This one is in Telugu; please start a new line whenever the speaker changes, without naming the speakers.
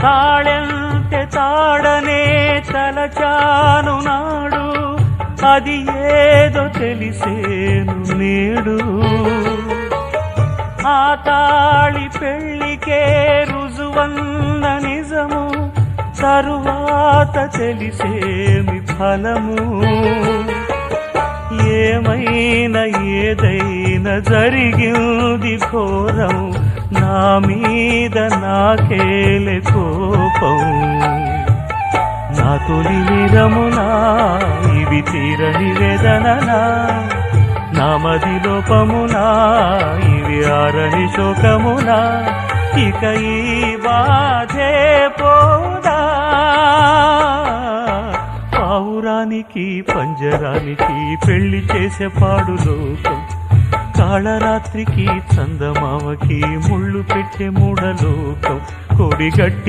తాళెంతే తాడనే తలచాను నాడు, అది ఏదో తెలిసేను నేడు. ఆ తాళి పెళ్లికే రుజువన్న నిజము, తరువాత తెలిసేమి ఫలము. ఏమైనా ఏదైనా జరిగింది ఘోరం, నా మీద నాకేలే కోపం. నా తొలి నిరమునా ఇవి తీరని వేదననా, నా మది లోపమునా ఇవి ఆరని శోకమునా, ఇక ఈ బాధే పోదా. పావురానికి పంజరానికి పెళ్లి చేసే పాడు లోకం, కాళరాత్రికి చందమామకి ముళ్ళు పెట్టే మూఢలోకం. కొడిగట్టి